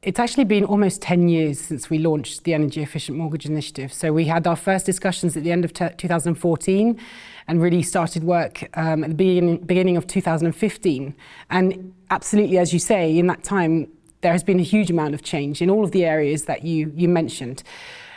It's actually been almost 10 years since we launched the Energy Efficient Mortgage Initiative. So we had our first discussions at the end of 2014 and really started work at the beginning of 2015. And absolutely, as you say, in that time, there has been a huge amount of change in all of the areas that you mentioned.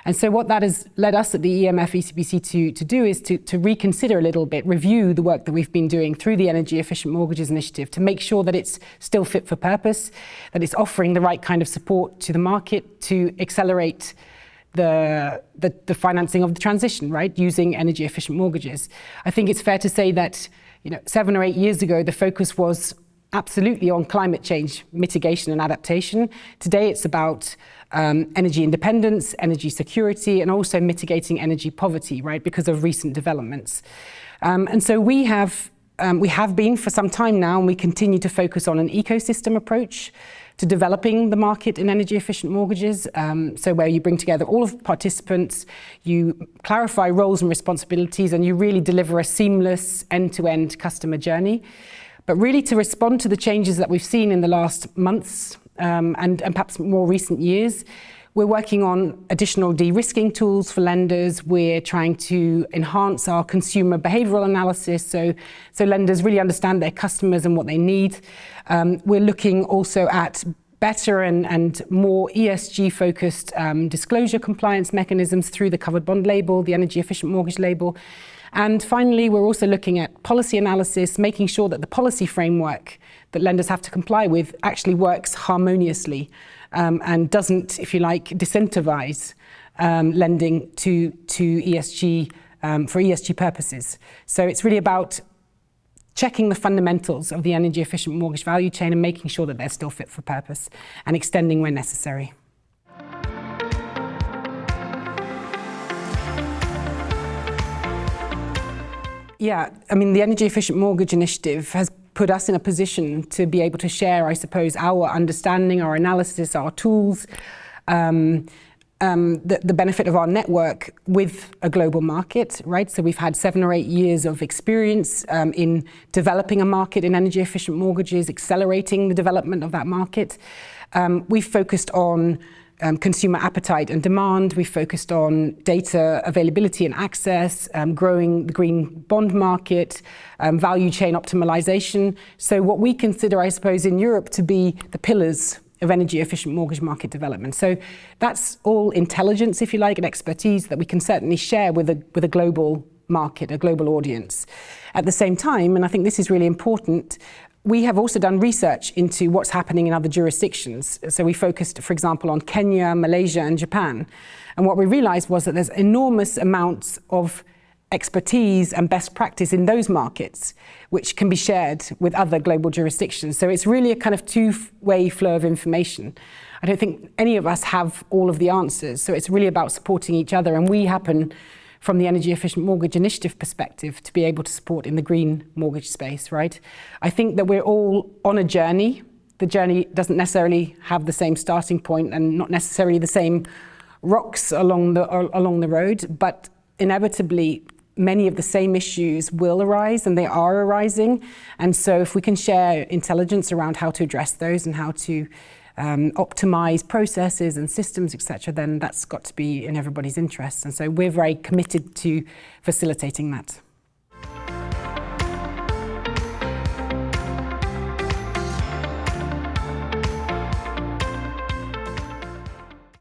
And so what that has led us at the EMF-ECBC to do is to reconsider a little bit, review the work that we've been doing through the Energy Efficient Mortgages Initiative to make sure that it's still fit for purpose, that it's offering the right kind of support to the market to accelerate the financing of the transition, right, using energy efficient mortgages. I think it's fair to say that 7 or 8 years ago, the focus was absolutely on climate change mitigation and adaptation. Today, it's about energy independence, energy security, and also mitigating energy poverty, right, because of recent developments. And so we have been for some time now, and we continue to focus on an ecosystem approach to developing the market in energy efficient mortgages. So where you bring together all of the participants, you clarify roles and responsibilities, and you really deliver a seamless end-to-end customer journey. But really to respond to the changes that we've seen in the last months and perhaps more recent years, we're working on additional de-risking tools for lenders. We're trying to enhance our consumer behavioural analysis so lenders really understand their customers and what they need. We're looking also at better and more ESG-focused disclosure compliance mechanisms through the covered bond label, the energy efficient mortgage label. And finally, we're also looking at policy analysis, making sure that the policy framework that lenders have to comply with actually works harmoniously and doesn't, if you like, disincentivize lending to ESG for ESG purposes. So it's really about checking the fundamentals of the energy efficient mortgage value chain and making sure that they're still fit for purpose and extending where necessary. Yeah, I mean, the Energy Efficient Mortgage Initiative has put us in a position to be able to share, I suppose, our understanding, our analysis, our tools, the benefit of our network with a global market, right? So we've had 7 or 8 years of experience in developing a market in energy efficient mortgages, accelerating the development of that market. We've focused on consumer appetite and demand. We focused on data availability and access, growing the green bond market, value chain optimization. So what we consider, I suppose, in Europe to be the pillars of energy efficient mortgage market development. So that's all intelligence, if you like, and expertise that we can certainly share with a global market, a global audience. At the same time, and I think this is really important, we have also done research into what's happening in other jurisdictions. So we focused, for example, on Kenya, Malaysia, and Japan. And what we realized was that there's enormous amounts of expertise and best practice in those markets, which can be shared with other global jurisdictions. So it's really a kind of two-way flow of information. I don't think any of us have all of the answers. So it's really about supporting each other. And we happen, from the Energy Efficient Mortgage Initiative perspective, to be able to support in the green mortgage space, right? I think that we're all on a journey. The journey doesn't necessarily have the same starting point and not necessarily the same rocks along the road, but inevitably many of the same issues will arise, and they are arising. And so if we can share intelligence around how to address those and how to optimize processes and systems, etc., then that's got to be in everybody's interest. And so we're very committed to facilitating that.